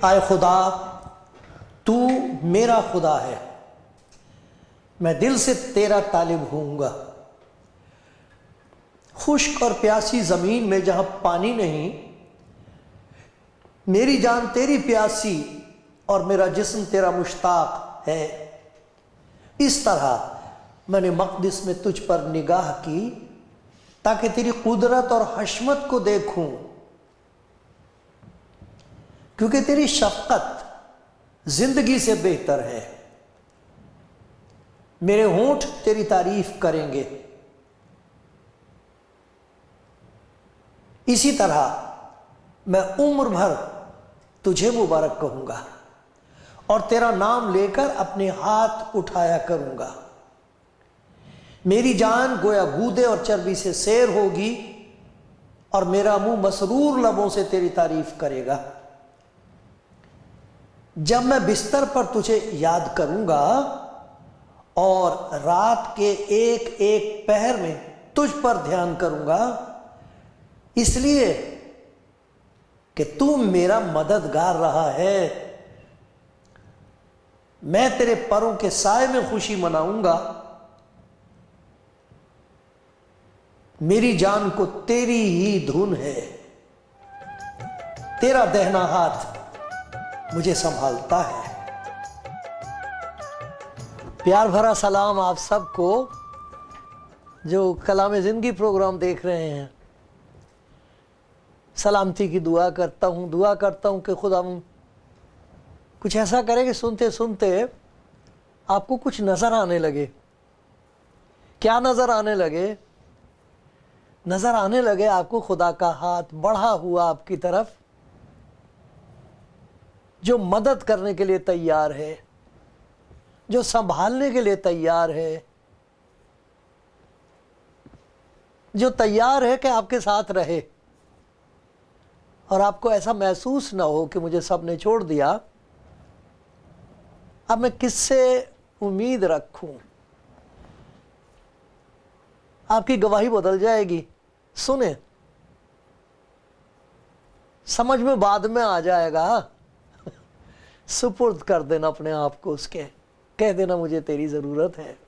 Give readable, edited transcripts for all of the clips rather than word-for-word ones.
आए खुदा, तू मेरा खुदा है, मैं दिल से तेरा तालिब होऊंगा। खुश्क और प्यासी ज़मीन में जहाँ पानी नहीं, मेरी जान तेरी प्यासी और मेरा जिस्म तेरा मुश्ताक है। इस तरह मैंने मक़दिस में तुझ पर निगाह की ताकि तेरी कुदरत और हशमत को देखूं, क्योंकि तेरी शफ़क़त ज़िंदगी से बेहतर है। मेरे होंठ तेरी तारीफ करेंगे। इसी तरह मैं उम्र भर तुझे मुबारक कहूँगा और तेरा नाम लेकर अपने हाथ उठाया करूँगा। मेरी जान गोया गूदे और चर्बी से सैर होगी और मेरा मुंह मसरूर लबों से तेरी तारीफ करेगा। जब मैं बिस्तर पर तुझे याद करूँगा और रात के एक एक पहर में तुझ पर ध्यान करूँगा, इसलिए कि तू मेरा मददगार रहा है। मैं तेरे परों के साए में खुशी मनाऊंगा। मेरी जान को तेरी ही धुन है, तेरा दाहिना हाथ मुझे संभालता है। प्यार भरा सलाम आप सबको जो कलाम ज़िंदगी प्रोग्राम देख रहे हैं। सलामती की दुआ करता हूँ कि खुदा कुछ ऐसा करे कि सुनते सुनते आपको कुछ नज़र आने लगे। क्या नज़र आने लगे? नज़र आने लगे आपको खुदा का हाथ बढ़ा हुआ आपकी तरफ, जो मदद करने के लिए तैयार है, जो संभालने के लिए तैयार है, जो तैयार है कि आपके साथ रहे और आपको ऐसा महसूस ना हो कि मुझे सबने छोड़ दिया, अब मैं किससे उम्मीद रखूं। आपकी गवाही बदल जाएगी। सुने, समझ में बाद में आ जाएगा। सुपुर्द कर देना अपने आप को उसके, कह देना मुझे तेरी ज़रूरत है।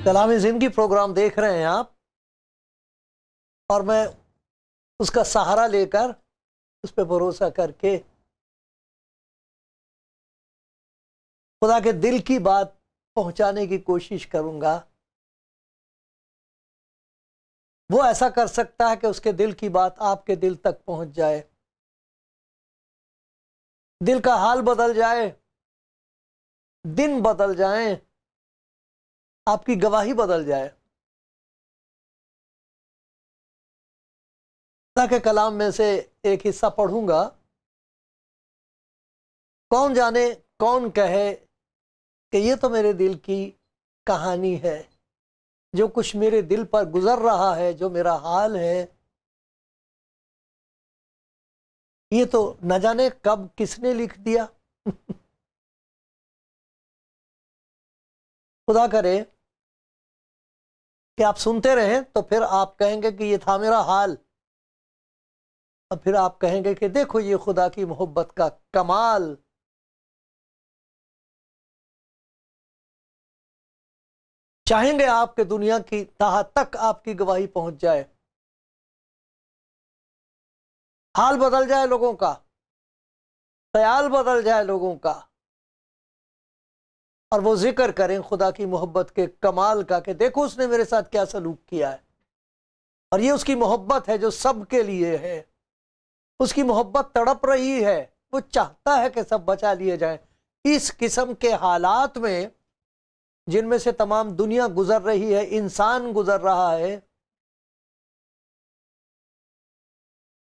कलाम ज़िंदगी प्रोग्राम देख रहे हैं आप, और मैं उसका सहारा लेकर, उस पर भरोसा करके खुदा के दिल की बात पहुंचाने की कोशिश करूंगा। वो ऐसा कर सकता है कि उसके दिल की बात आपके दिल तक पहुंच जाए, दिल का हाल बदल जाए, दिन बदल जाए, आपकी गवाही बदल जाए। ताकि कलाम में से एक हिस्सा पढ़ूंगा। कौन जाने कौन कहे कि ये तो मेरे दिल की कहानी है, जो कुछ मेरे दिल पर गुजर रहा है, जो मेरा हाल है, ये तो न जाने कब किसने लिख दिया। खुदा करे कि आप सुनते रहें, तो फिर आप कहेंगे कि ये था मेरा हाल, और फिर आप कहेंगे कि देखो ये खुदा की मोहब्बत का कमाल। चाहेंगे आप कि दुनिया की तह तक आपकी गवाही पहुंच जाए, हाल बदल जाए लोगों का, ख्याल बदल जाए लोगों का, और वो जिक्र करें खुदा की मोहब्बत के कमाल का कि देखो उसने मेरे साथ क्या सलूक किया है। और ये उसकी मोहब्बत है जो सबके लिए है। उसकी मोहब्बत तड़प रही है, वो चाहता है कि सब बचा लिए जाएं। इस किस्म के हालात में जिनमें से तमाम दुनिया गुजर रही है, इंसान गुजर रहा है,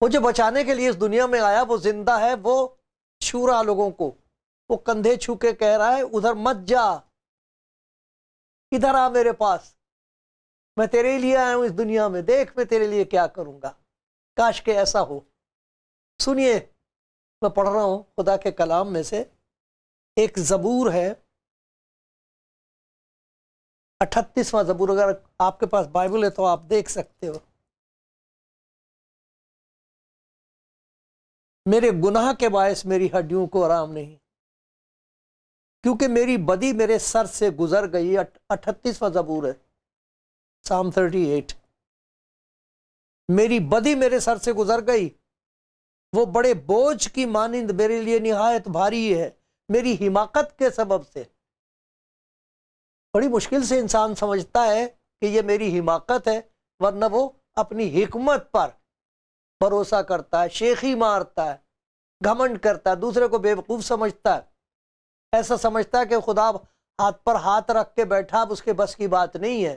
वो जो बचाने के लिए इस दुनिया में आया वो जिंदा है। वो छू रहा लोगों को, वो कंधे छू के कह रहा है उधर मत जा, इधर आ मेरे पास, मैं तेरे लिए आया हूं इस दुनिया में, देख मैं तेरे लिए क्या करूंगा। काश के ऐसा हो। सुनिए, मैं पढ़ रहा हूं खुदा के कलाम में से, एक जबूर है, 38वां जबूर। अगर आपके पास बाइबल है तो आप देख सकते हो। मेरे गुनाह के बायस मेरी हड्डियों को आराम नहीं, क्योंकि मेरी बदी मेरे सर से गुजर गई। 38वां जबूर है, साम 38। मेरी बदी मेरे सर से गुजर गई, वो बड़े बोझ की मानिंद मेरे लिए निहायत भारी है, मेरी हिमाकत के सबब से। बड़ी मुश्किल से इंसान समझता है कि ये मेरी हिमाकत है, वरना वो अपनी हिकमत पर भरोसा करता है, शेखी मारता है, घमंड करता है, दूसरे को बेवकूफ समझता है। ऐसा समझता है कि खुदा हाथ पर हाथ रख के बैठा, अब उसके बस की बात नहीं है,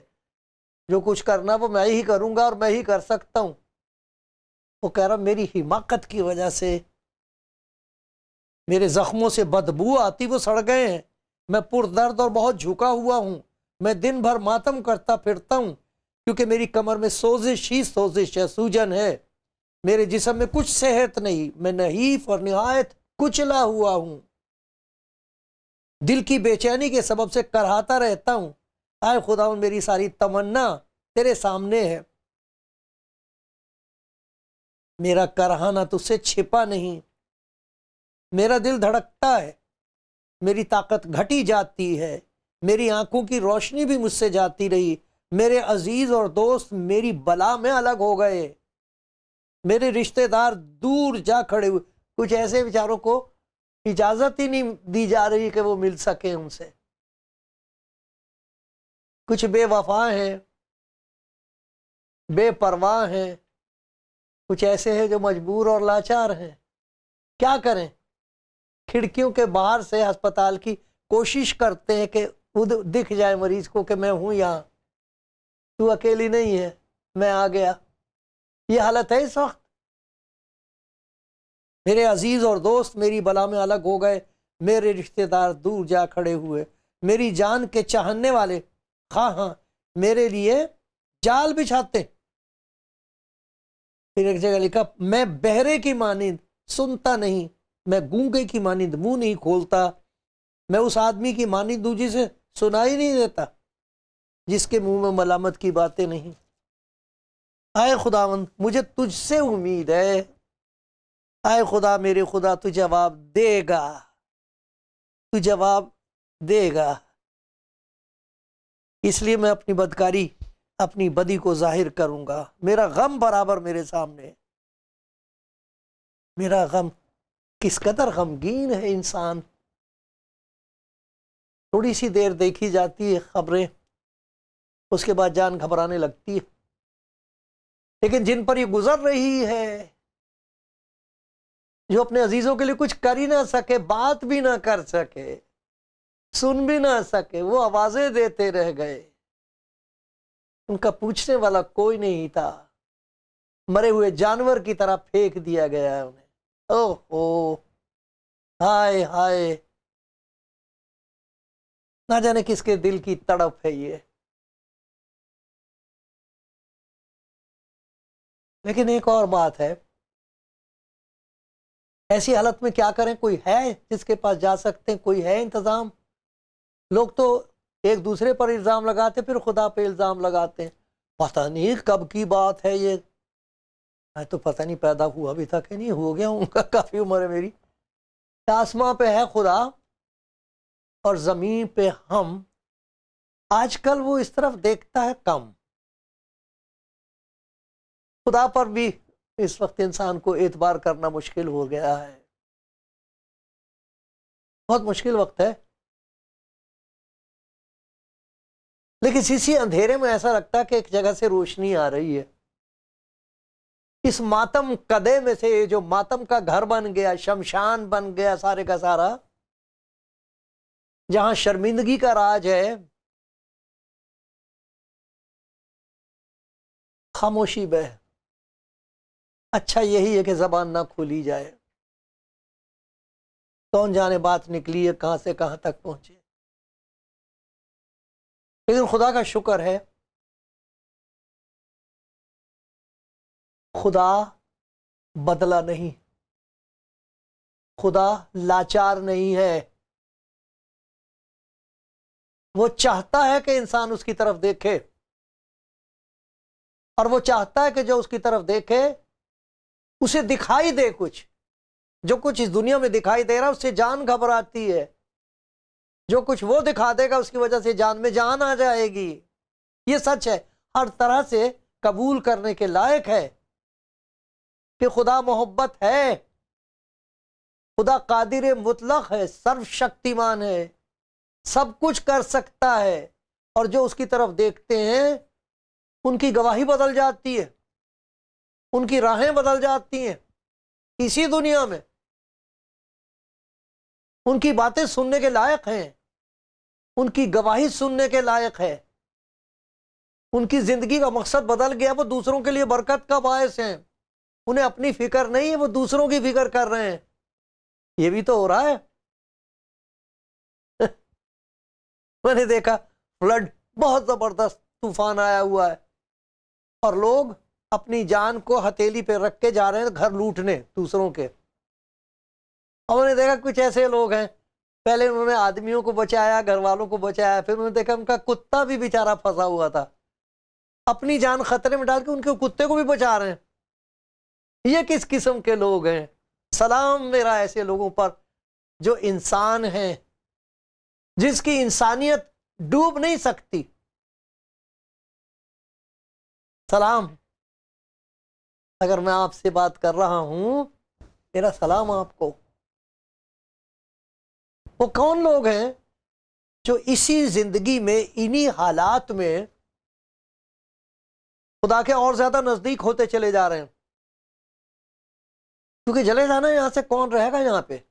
जो कुछ करना वो मैं ही करूंगा और मैं ही कर सकता हूं। वो कह रहा मेरी हिमाकत की वजह से मेरे जख्मों से बदबू आती, वो सड़ गए हैं। मैं पुरदर्द और बहुत झुका हुआ हूं, मैं दिन भर मातम करता फिरता हूं, क्योंकि मेरी कमर में सोजिश ही सोजिश है, सूजन है। मेरे जिस्म में कुछ सेहत नहीं, मैं नहीफ और निहायत कुचला हुआ हूं। दिल की बेचैनी के सबब से करहाता रहता हूं। आए खुदा, मेरी सारी तमन्ना तेरे सामने है, मेरा करहाना तुझसे छिपा नहीं। मेरा दिल धड़कता है, मेरी ताकत घटी जाती है, मेरी आंखों की रोशनी भी मुझसे जाती रही। मेरे अजीज और दोस्त मेरी बला में अलग हो गए, मेरे रिश्तेदार दूर जा खड़े हुए। कुछ ऐसे बेचारों को इजाजत ही नहीं दी जा रही कि वो मिल सके उनसे। कुछ बेवफा हैं, बेपरवाह हैं, कुछ ऐसे हैं जो मजबूर और लाचार हैं। क्या करें? खिड़कियों के बाहर से अस्पताल की कोशिश करते हैं कि खुद दिख जाए मरीज को कि मैं हूं यहां, तू अकेली नहीं है, मैं आ गया। ये हालत है इस वक्त। मेरे अजीज और दोस्त मेरी बला में अलग हो गए, मेरे रिश्तेदार दूर जा खड़े हुए। मेरी जान के चाहने वाले हाँ मेरे लिए जाल बिछाते। फिर एक जगह लिखा, मैं बहरे की मानिंद सुनता नहीं, मैं गूंगे की मानिंद मुंह नहीं खोलता। मैं उस आदमी की मानिंद हूं जिसे सुनाई नहीं देता, जिसके मुंह में मलामत की बातें नहीं। आए खुदावंद, मुझे तुझसे उम्मीद है। आए खुदा, मेरे खुदा, तू जवाब देगा, तू जवाब देगा। इसलिए मैं अपनी बदकारी, अपनी बदी को जाहिर करूंगा। मेरा गम बराबर मेरे सामने। मेरा गम, किस कदर गमगीन है इंसान। थोड़ी सी देर देखी जाती है खबरें, उसके बाद जान घबराने लगती है। लेकिन जिन पर ये गुजर रही है, जो अपने अजीजों के लिए कुछ कर ही ना सके, बात भी ना कर सके, सुन भी ना सके, वो आवाजें देते रह गए, उनका पूछने वाला कोई नहीं था। मरे हुए जानवर की तरह फेंक दिया गया है उन्हें। ओहो, हाय हाय, ना जाने किसके दिल की तड़प है ये। लेकिन एक और बात है, ऐसी हालत में क्या करें? कोई है जिसके पास जा सकते हैं? कोई है इंतजाम? लोग तो एक दूसरे पर इल्जाम लगाते, फिर खुदा पे इल्जाम लगाते हैं। पता नहीं कब की बात है ये, मैं तो पता नहीं पैदा हुआ भी था कि नहीं, हो गया हूँ काफी उम्र है मेरी। आसमां पे है खुदा और जमीन पे हम। आजकल वो इस तरफ देखता है कम, खुदा पर भी इस वक्त इंसान को एतबार करना मुश्किल हो गया है, बहुत मुश्किल वक्त है। लेकिन इसी अंधेरे में ऐसा लगता है कि एक जगह से रोशनी आ रही है। इस मातम कदे में से जो मातम का घर बन गया, शमशान बन गया सारे का सारा, जहां शर्मिंदगी का राज है, खामोशी बह। अच्छा यही है कि जबान ना खोली जाए, कौन जाने बात निकली है कहां से कहां तक पहुंचे। लेकिन खुदा का शुक्र है, खुदा बदला नहीं, खुदा लाचार नहीं है। वो चाहता है कि इंसान उसकी तरफ देखे, और वो चाहता है कि जो उसकी तरफ देखे उसे दिखाई दे कुछ। जो कुछ इस दुनिया में दिखाई दे रहा है उससे जान घबराती है, जो कुछ वो दिखा देगा उसकी वजह से जान में जान आ जाएगी। ये सच है, हर तरह से कबूल करने के लायक है कि खुदा मोहब्बत है, खुदा कादिर मुतलक है, सर्वशक्तिमान है, सब कुछ कर सकता है। और जो उसकी तरफ देखते हैं उनकी गवाही बदल जाती है, उनकी राहें बदल जाती हैं इसी दुनिया में। उनकी बातें सुनने के लायक हैं, उनकी गवाही सुनने के लायक है। उनकी जिंदगी का मकसद बदल गया, वो दूसरों के लिए बरकत का बायस हैं। उन्हें अपनी फिक्र नहीं है, वो दूसरों की फिक्र कर रहे हैं। ये भी तो हो रहा है। मैंने देखा फ्लड, बहुत जबरदस्त तूफान आया हुआ है और लोग अपनी जान को हथेली पे रख के जा रहे हैं घर लूटने दूसरों के। और मैंने देखा कुछ ऐसे लोग हैं, पहले उन्होंने आदमियों को बचाया, घर वालों को बचाया, फिर उन्होंने देखा उनका कुत्ता भी बेचारा फंसा हुआ था, अपनी जान खतरे में डाल के उनके कुत्ते को भी बचा रहे हैं। ये किस किस्म के लोग हैं? सलाम मेरा ऐसे लोगों पर जो इंसान हैं, जिसकी इंसानियत डूब नहीं सकती। सलाम। अगर मैं आपसे बात कर रहा हूं, मेरा सलाम आपको। वो कौन लोग हैं जो इसी जिंदगी में, इन्हीं हालात में खुदा के और ज्यादा नजदीक होते चले जा रहे हैं? क्योंकि चले जाना, यहां से कौन रहेगा यहाँ पे?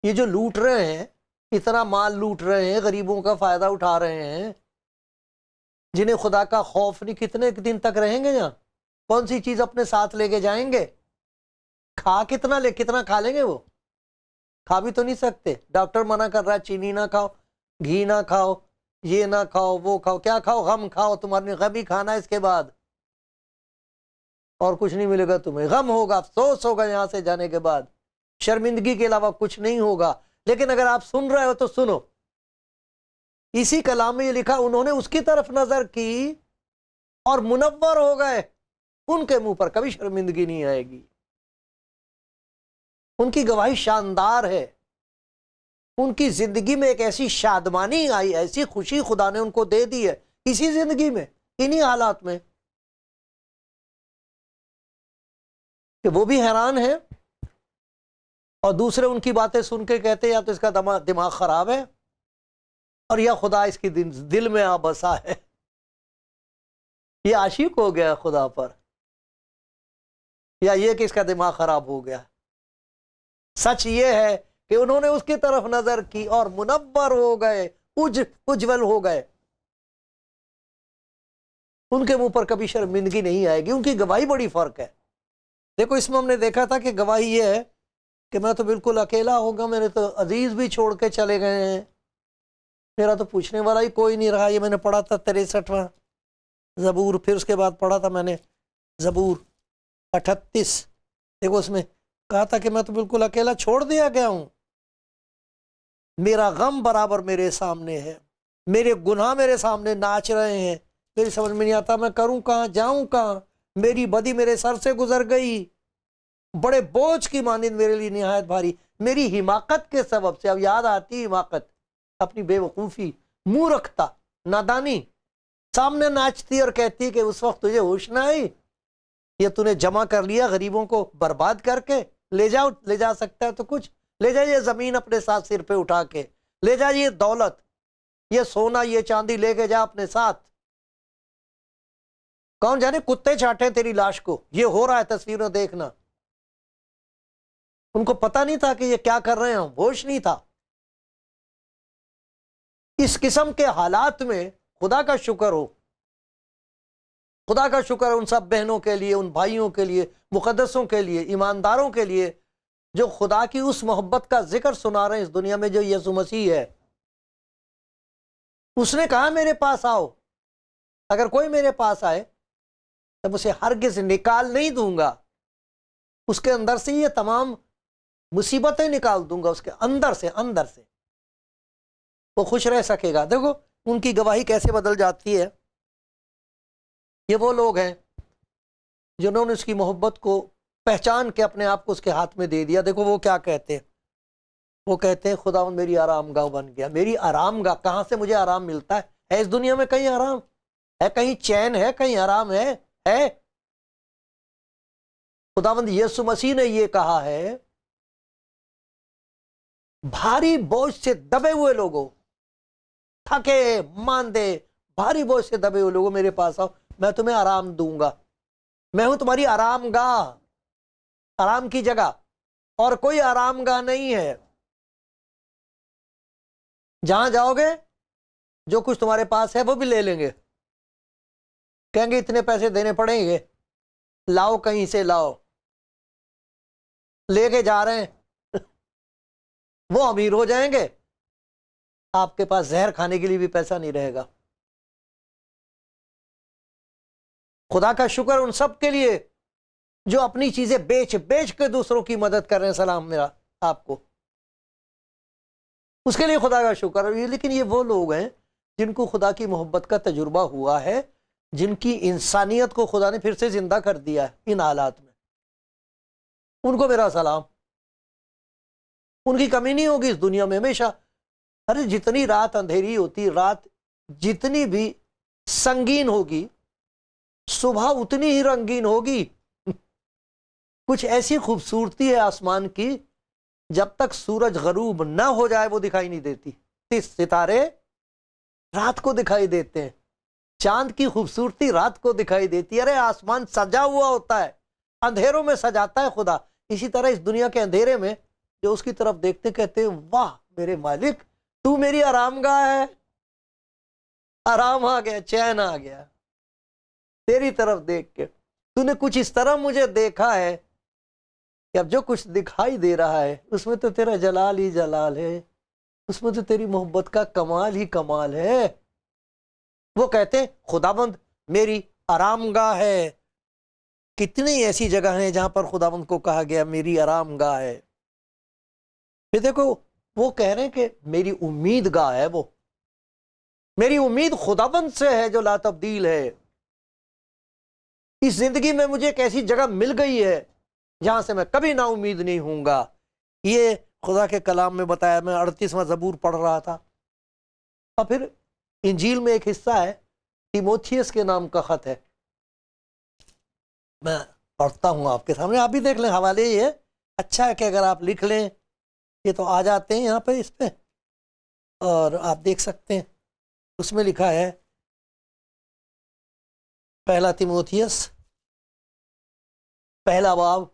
ये जो लूट रहे हैं, इतना माल लूट रहे हैं, गरीबों का फायदा उठा रहे हैं, जिन्हें खुदा का खौफ नहीं, कितने दिन तक रहेंगे यहाँ? कौन सी चीज अपने साथ लेके जाएंगे? खा कितना खा लेंगे? वो खा भी तो नहीं सकते। डॉक्टर मना कर रहा है चीनी ना खाओ, घी ना खाओ, ये ना खाओ, वो खाओ। क्या खाओ? गम खाओ। तुम्हारे गम ही खाना है, इसके बाद और कुछ नहीं मिलेगा तुम्हें। गम होगा, अफसोस होगा यहां से जाने के बाद, शर्मिंदगी के अलावा कुछ नहीं होगा। लेकिन अगर आप सुन रहे हो तो सुनो, इसी कलाम में ये लिखा, उन्होंने उसकी तरफ नजर की और मुनव्वर हो गए। उनके मुंह पर कभी शर्मिंदगी नहीं आएगी। उनकी गवाही शानदार है। उनकी जिंदगी में एक ऐसी शादमानी आई, ऐसी खुशी खुदा ने उनको दे दी है इसी जिंदगी में, इन्हीं हालात में, कि वो भी हैरान है और दूसरे उनकी बातें सुन के कहते या तो इसका दिमाग खराब है और या खुदा इसकी दिल में आ बसा है, ये आशिक हो गया खुदा पर, या ये कि इसका दिमाग खराब हो गया। सच ये है कि उन्होंने उसकी तरफ नजर की और मुनव्वर हो गए, उज्जवल हो गए। उनके मुंह पर कभी शर्मिंदगी नहीं आएगी। उनकी गवाही बड़ी फर्क है। देखो, इसमें हमने देखा था कि गवाही ये है कि मैं तो बिल्कुल अकेला होगा, मेरे तो अजीज भी छोड़ के चले गए हैं, मेरा तो पूछने वाला ही कोई नहीं रहा। ये मैंने पढ़ा था 63वां ज़बूर, फिर उसके बाद पढ़ा था मैंने ज़बूर 38। देखो, उसमें कहा था कि मैं तो बिल्कुल अकेला छोड़ दिया गया हूं, मेरा गम बराबर मेरे सामने है, मेरे गुनाह मेरे सामने नाच रहे हैं, मेरी समझ में नहीं आता मैं करूं कहां, जाऊं कहां, मेरी बदी मेरे सर से गुजर गई, बड़े बोझ की मानिंद मेरे लिए निहायत भारी, मेरी हिमाकत के सबब से। अब याद आती हिमाकत, अपनी बेवकूफ़ी, मूर्खता, नादानी, सामने नाचती और कहती कि उस वक्त तुझे होश ना आई, ये तूने जमा कर लिया गरीबों को बर्बाद करके, ले जाओ, ले जा सकता है तो कुछ ले जा, ये जमीन अपने साथ सिर पे उठा के ले जा, ये दौलत, ये सोना, ये चांदी लेके जा अपने साथ। कौन जाने कुत्ते चाटे तेरी लाश को। ये हो रहा है, तस्वीरें देखना। उनको पता नहीं था कि ये क्या कर रहे हैं, होश नहीं था। इस किस्म के हालात में खुदा का शुक्र हो, खुदा का शुक्र है उन सब बहनों के लिए, उन भाइयों के लिए, मुकद्दसों के लिए, ईमानदारों के लिए जो खुदा की उस मोहब्बत का जिक्र सुना रहे हैं इस दुनिया में, जो यीशु मसीह है। उसने कहा मेरे पास आओ, अगर कोई मेरे पास आए तो उसे हरगिज़ निकाल नहीं दूंगा, उसके अंदर से ये तमाम मुसीबतें निकाल दूंगा, उसके अंदर से, अंदर से वो खुश रह सकेगा। देखो उनकी गवाही कैसे बदल जाती है। ये वो लोग हैं जिन्होंने उसकी मोहब्बत को पहचान के अपने आप को उसके हाथ में दे दिया। देखो वो क्या कहते हैं, वो कहते हैं खुदा मेरी आरामगाह बन गया। मेरी आरामगाह, कहाँ से मुझे आराम मिलता है इस दुनिया में? कहीं आराम है, कहीं चैन है, कहीं आराम है? खुदावंद यीशु मसीह ने ये कहा है, भारी बोझ से दबे हुए लोगों, थके मांदे, भारी बोझ से दबे हुए लोगों मेरे पास आओ, मैं तुम्हें आराम दूंगा। मैं हूं तुम्हारी आरामगाह, आराम की जगह, और कोई आरामगाह नहीं है। जहां जाओगे जो कुछ तुम्हारे पास है वो भी ले लेंगे, कहेंगे इतने पैसे देने पड़ेंगे, लाओ कहीं से लाओ, लेके जा रहे हैं वो अमीर हो जाएंगे, आपके पास जहर खाने के लिए भी पैसा नहीं रहेगा। खुदा का शुक्र उन सब के लिए जो अपनी चीजें बेच बेच के दूसरों की मदद कर रहे हैं। सलाम मेरा आपको, उसके लिए खुदा का शुक्र है। लेकिन ये वो लोग हैं जिनको खुदा की मोहब्बत का तजुर्बा हुआ है, जिनकी इंसानियत को खुदा ने फिर से जिंदा कर दिया है इन हालात में, उनको मेरा सलाम। उनकी कमी नहीं होगी इस दुनिया में हमेशा। अरे जितनी रात अंधेरी होती, रात जितनी भी संगीन होगी, सुबह उतनी ही रंगीन होगी। कुछ ऐसी खूबसूरती है आसमान की, जब तक सूरज गरूब ना हो जाए वो दिखाई नहीं देती। सितारे रात को दिखाई देते हैं, चांद की खूबसूरती रात को दिखाई देती है। अरे आसमान सजा हुआ होता है, अंधेरों में सजाता है खुदा। इसी तरह इस दुनिया के अंधेरे में जो उसकी तरफ देखते कहते हैं, वाह मेरे मालिक, तू मेरी आरामगाह है। आराम आ गया, चैन आ गया तेरी तरफ देख के। तूने कुछ इस तरह मुझे देखा है कि अब जो कुछ दिखाई दे रहा है उसमें तो तेरा जलाल ही जलाल है, उसमें तो तेरी मोहब्बत का कमाल ही कमाल है। वो कहते हैं खुदाबंद मेरी आरामगाह है। कितनी ऐसी जगह हैं जहां पर खुदाबंद को कहा गया मेरी आरामगाह है। फिर देखो वो कह रहे हैं कि मेरी उम्मीदगाह है, वो मेरी उम्मीद खुदाबंद से है जो ला तब्दील है। इस जिंदगी में मुझे एक ऐसी जगह मिल गई है जहां से मैं कभी ना उम्मीद नहीं हूंगा। ये खुदा के कलाम में बताया। मैं 38वां ज़बूर पढ़ रहा था, और फिर इंजील में एक हिस्सा है, तीमोथियस के नाम का खत है, मैं पढ़ता हूं आपके सामने, आप भी देख लें। हवाले ये अच्छा है कि अगर आप लिख लें, ये तो आ जाते हैं यहाँ पे इस पे, और आप देख सकते हैं। उसमें लिखा है पहला तीमोथियस पहला बाब,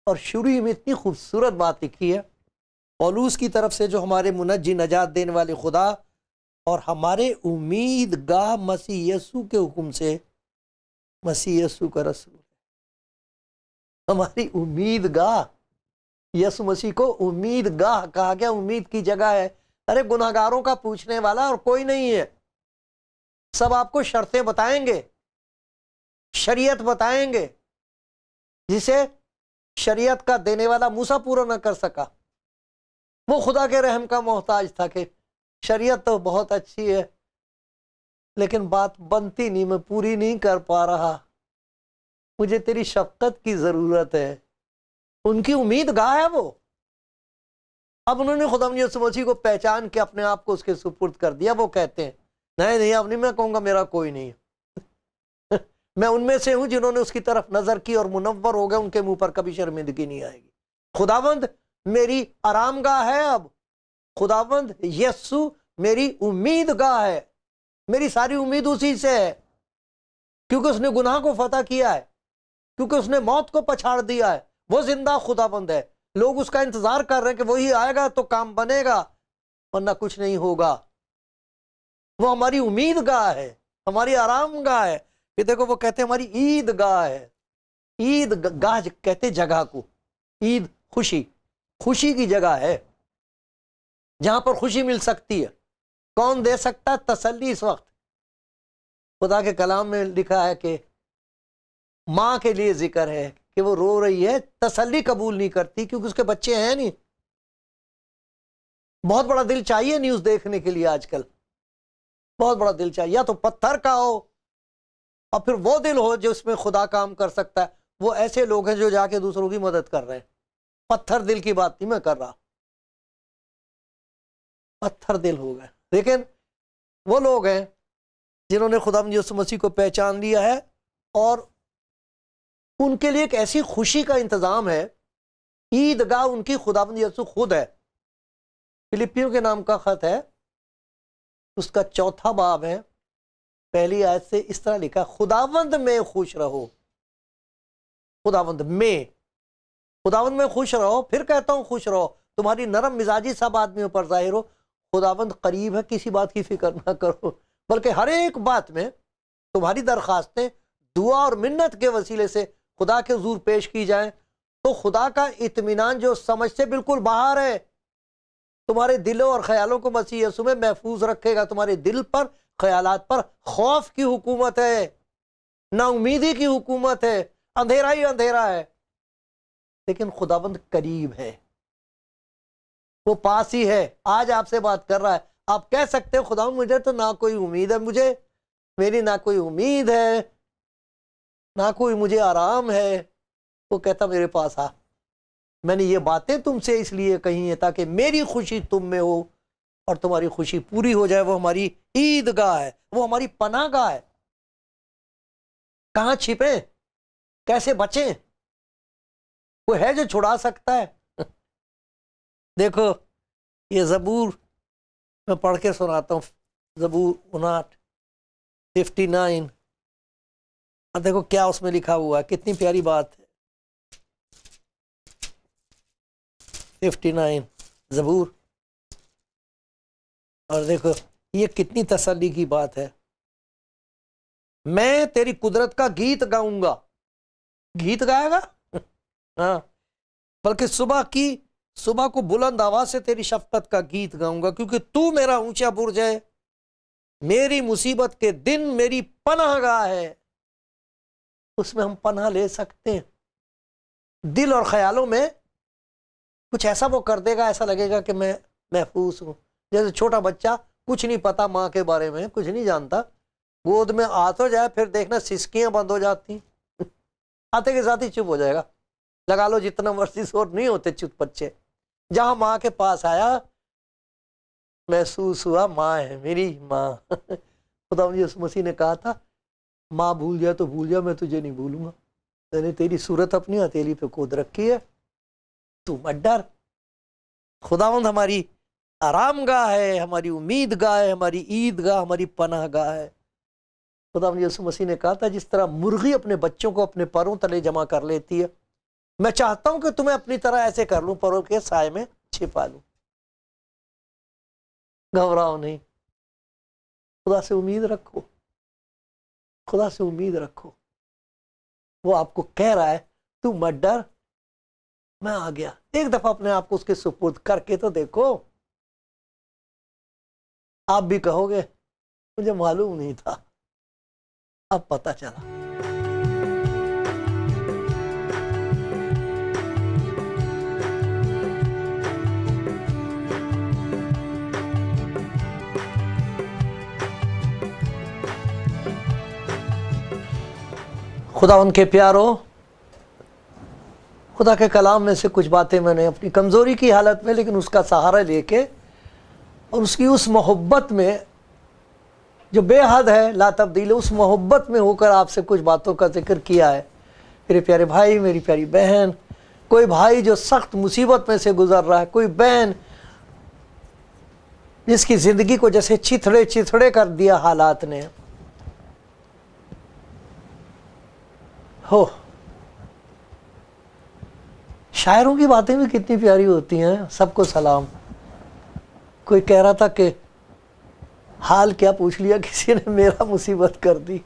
और शुरू में इतनी खूबसूरत बात लिखी है पौलुस की तरफ से, जो हमारे मुनज्जी नजात देने वाले खुदा और हमारे उम्मीदगाह मसीह यीशु के हुक्म से मसीह यीशु का रसूल। हमारी उम्मीदगाह, यीशु मसीह को उम्मीदगाह कहा गया, उम्मीद की जगह है। अरे गुनाहगारों का पूछने वाला और कोई नहीं है। सब आपको शर्तें बताएंगे, शरीयत बताएंगे, जिसे शरीयत का देने वाला मूसा पूरा न कर सका। वो खुदा के रहम का मोहताज था कि शरीयत तो बहुत अच्छी है लेकिन बात बनती नहीं, मैं पूरी नहीं कर पा रहा, मुझे तेरी शफकत की जरूरत है। उनकी उम्मीदगाह है वो। अब उन्होंने खुदा यीशु मसीह को पहचान के अपने आप को उसके सुपुर्द कर दिया। वो कहते हैं नहीं नहीं, अब नहीं मैं कहूंगा मेरा कोई नहीं मैं उनमें से हूं जिन्होंने उसकी तरफ नजर की और मुनव्वर हो गए, उनके मुंह पर कभी शर्मिंदगी नहीं आएगी। खुदावंद मेरी आरामगाह है, अब खुदावंद यस्सु मेरी उम्मीदगाह है, मेरी सारी उम्मीद उसी से है, क्योंकि उसने गुनाह को फतह किया है, क्योंकि उसने मौत को पछाड़ दिया है। वो जिंदा खुदाबंद है, लोग उसका इंतजार कर रहे हैं कि वही आएगा तो काम बनेगा, वरना कुछ नहीं होगा। वो हमारी उम्मीदगाह है, हमारी आरामगाह है। ये देखो वो कहते हैं हमारी ईदगाह है। ईदगाह कहते जगह को, ईद खुशी, खुशी की जगह है जहां पर खुशी मिल सकती है। कौन दे सकता है तसल्ली इस वक्त? खुदा के कलाम में लिखा है कि माँ के लिए जिक्र है कि वो रो रही है, तसल्ली कबूल नहीं करती क्योंकि उसके बच्चे हैं नहीं। बहुत बड़ा दिल चाहिए न्यूज देखने के लिए आजकल, बहुत बड़ा दिल चाहिए, या तो पत्थर का हो और फिर वो दिल हो जो उसमें खुदा काम कर सकता है। वो ऐसे लोग हैं जो जाके दूसरों की मदद कर रहे हैं। पत्थर दिल की बात नहीं मैं कर रहा, पत्थर दिल हो गए। लेकिन वो लोग हैं जिन्होंने खुदा यीशु मसीह को पहचान लिया है और उनके लिए एक ऐसी खुशी का इंतजाम है। ईदगाह उनकी खुदावंद यीशु खुद है। फिलिपियों के नाम का खत है, उसका 4 बाब है, पहली आयत से इस तरह लिखा, खुदावंद में खुश रहो। खुदावंद में खुश रहो। फिर कहता हूं खुश रहो, तुम्हारी नरम मिजाजी सब आदमियों पर जाहिर हो। खुदावंद करीब है, किसी बात की फिक्र ना करो, बल्कि हर एक बात में तुम्हारी दरखास्तें दुआ और मिन्नत के वसीले से खुदा के हुजूर पेश की जाएं, तो खुदा का इत्मीनान जो समझ से बिल्कुल बाहर है तुम्हारे दिलों और ख्यालों को मसीह यीशु में महफूज रखेगा। तुम्हारे दिल पर, ख्यालात पर खौफ की हुकूमत है, नाउमीदी की हुकूमत है, अंधेरा ही अंधेरा है। लेकिन खुदाबंद करीब है, वो पास ही है, आज आपसे बात कर रहा है। आप कह सकते हो खुदा मुझे तो ना कोई उम्मीद है, मेरी ना कोई उम्मीद है, ना कोई मुझे आराम है। वो कहता मेरे पास आ, मैंने ये बातें तुमसे इसलिए कही है ताकि मेरी खुशी तुम में हो और तुम्हारी खुशी पूरी हो जाए। वो हमारी ईदगाह है, वो हमारी पनाहगाह है। कहां छिपे, कैसे बचें? वो है जो छुड़ा सकता है। देखो ये ज़बूर मैं पढ़ के सुनाता हूँ, ज़बूर 59 और देखो क्या उसमें लिखा हुआ है, कितनी प्यारी बात है। 59 ज़बूर, और देखो ये कितनी तसल्ली की बात है। मैं तेरी कुदरत का गीत गाऊंगा। गीत गाएगा? हाँ, बल्कि सुबह को बुलंद आवाज से तेरी शफकत का गीत गाऊंगा, क्योंकि तू मेरा ऊंचा बुर्ज है, मेरी मुसीबत के दिन मेरी पनाहगाह है। उसमें हम पनाह ले सकते हैं। दिल और ख्यालों में कुछ ऐसा वो कर देगा, ऐसा लगेगा कि मैं महफूज हूं। जैसे छोटा बच्चा, कुछ नहीं पता माँ के बारे में, कुछ नहीं जानता, गोद में आ तो जाए, फिर देखना सिसकियां बंद हो जाती, आते के साथ ही चुप हो जाएगा। लगा लो जितना मर्जी शोर, नहीं होते चुप बच्चे। जहां माँ के पास आया, महसूस हुआ माँ है, मेरी माँ। खुदा यीशु मसीह ने कहा था, माँ भूल जाए तो भूल जा, मैं तुझे नहीं भूलूंगा। मैंने तेरी सूरत अपनी हथेली पे खोद रखी है, तू मत डर। खुदावंद हमारी आरामगाह है, हमारी उम्मीदगाह है, हमारी ईदगाह, हमारी पनाहगाह है। खुदावंद यीशु मसीह ने कहा था, जिस तरह मुर्गी अपने बच्चों को अपने पैरों तले जमा कर लेती है, मैं चाहता हूं कि तुम्हें अपनी तरह ऐसे कर लूं, पैरों के साए में छिपा लूं। घबराओ नहीं, खुदा से उम्मीद रखो, खुदा से उम्मीद रखो। वो आपको कह रहा है तू मत डर, मैं आ गया। एक दफा अपने आप को उसके सुपुर्द करके तो देखो, आप भी कहोगे मुझे मालूम नहीं था, अब पता चला। खुदा उनके प्यारो, खुदा के कलाम में से कुछ बातें मैंने अपनी कमज़ोरी की हालत में, लेकिन उसका सहारा लेके और उसकी उस मोहब्बत में जो बेहद है, ला तब्दील, उस मोहब्बत में होकर आपसे कुछ बातों का जिक्र किया है। मेरे प्यारे भाई, मेरी प्यारी बहन, कोई भाई जो सख्त मुसीबत में से गुजर रहा है, कोई बहन जिसकी ज़िंदगी को जैसे चिथड़े चिथड़े कर दिया हालात ने, हो। शायरों की बातें भी कितनी प्यारी होती हैं। सबको सलाम। कोई कह रहा था कि हाल क्या पूछ लिया किसी ने, मेरा मुसीबत कर दी।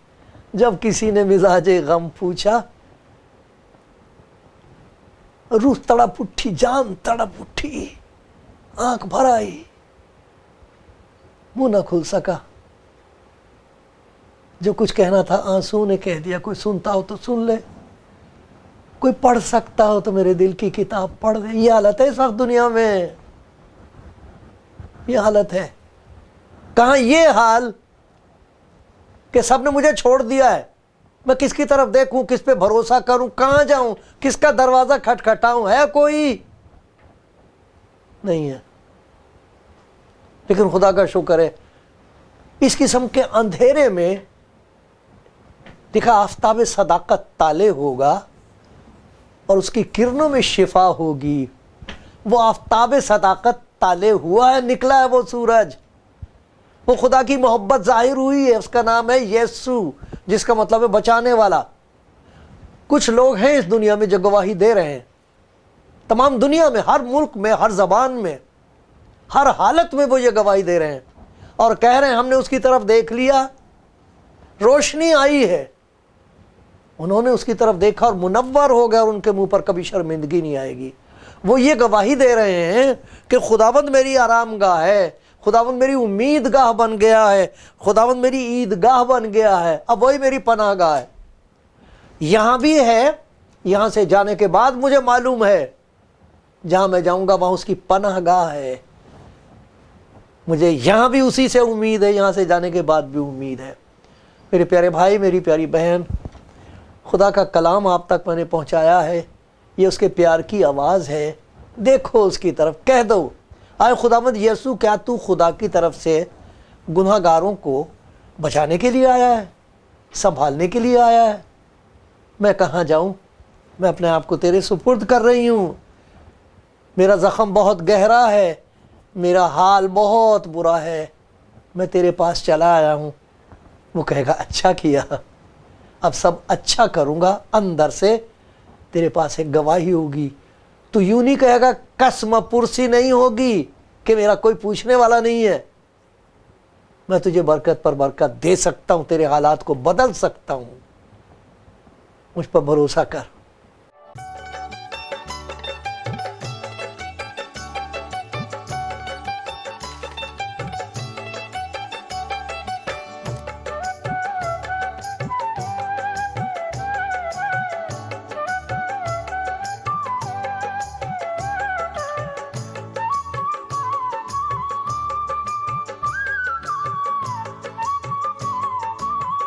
जब किसी ने मिजाजे गम पूछा, रूह तड़प उठी, जान तड़प उठी, आंख भर आई, मुंह ना खुल सका। जो कुछ कहना था आंसू ने कह दिया। कोई सुनता हो तो सुन ले, कोई पढ़ सकता हो तो मेरे दिल की किताब पढ़ दे। ये हालत है इस वक्त दुनिया में, ये हालत है। कहाँ ये हाल कि सबने मुझे छोड़ दिया है, मैं किसकी तरफ देखूं, किस पे भरोसा करूं, कहां जाऊं, किसका दरवाजा खटखटाऊं? है कोई? नहीं है। लेकिन खुदा का शुक्र है, इस किस्म के अंधेरे में देखा आफताब सदाकत ताले होगा और उसकी किरणों में शिफा होगी। वो आफताब सदाकत ताले हुआ है, निकला है वो सूरज, वो खुदा की मोहब्बत जाहिर हुई है। उसका नाम है यीशु, जिसका मतलब है बचाने वाला। कुछ लोग हैं इस दुनिया में जो गवाही दे रहे हैं, तमाम दुनिया में, हर मुल्क में, हर जबान में, हर हालत में वो ये गवाही दे रहे हैं और कह रहे हैं हमने उसकी तरफ देख लिया, रोशनी आई है। उन्होंने उसकी तरफ देखा और मुनव्वर हो गया और उनके मुंह पर कभी शर्मिंदगी नहीं आएगी। वो ये गवाही दे रहे हैं कि खुदावंद मेरी आरामगाह है, खुदावंद मेरी उम्मीदगाह बन गया है, खुदावंद मेरी ईदगाह बन गया है, अब वही मेरी पनाहगाह है। यहाँ भी है, यहाँ से जाने के बाद मुझे मालूम है जहाँ मैं जाऊँगा वहाँ उसकी पनाहगाह है। मुझे यहाँ भी उसी से उम्मीद है, यहाँ से जाने के बाद भी उम्मीद है। मेरे प्यारे भाई, मेरी प्यारी बहन, खुदा का कलाम आप तक मैंने पहुँचाया है, ये उसके प्यार की आवाज़ है। देखो उसकी तरफ, कह दो आए खुदावंद यीशु, क्या तू खुदा की तरफ से गुनहगारों को बचाने के लिए आया है, संभालने के लिए आया है? मैं कहाँ जाऊँ? मैं अपने आप को तेरे सुपुर्द कर रही हूँ। मेरा ज़ख़म बहुत गहरा है, मेरा हाल बहुत बुरा है, मैं तेरे पास चला आया हूँ। वो कहेगा अच्छा किया, अब सब अच्छा करूँगा। अंदर से तेरे पास एक गवाही होगी। तो यूं नहीं कहेगा, कसम पुरसी नहीं होगी कि मेरा कोई पूछने वाला नहीं है। मैं तुझे बरकत पर बरकत दे सकता हूँ, तेरे हालात को बदल सकता हूँ। मुझ पर भरोसा कर।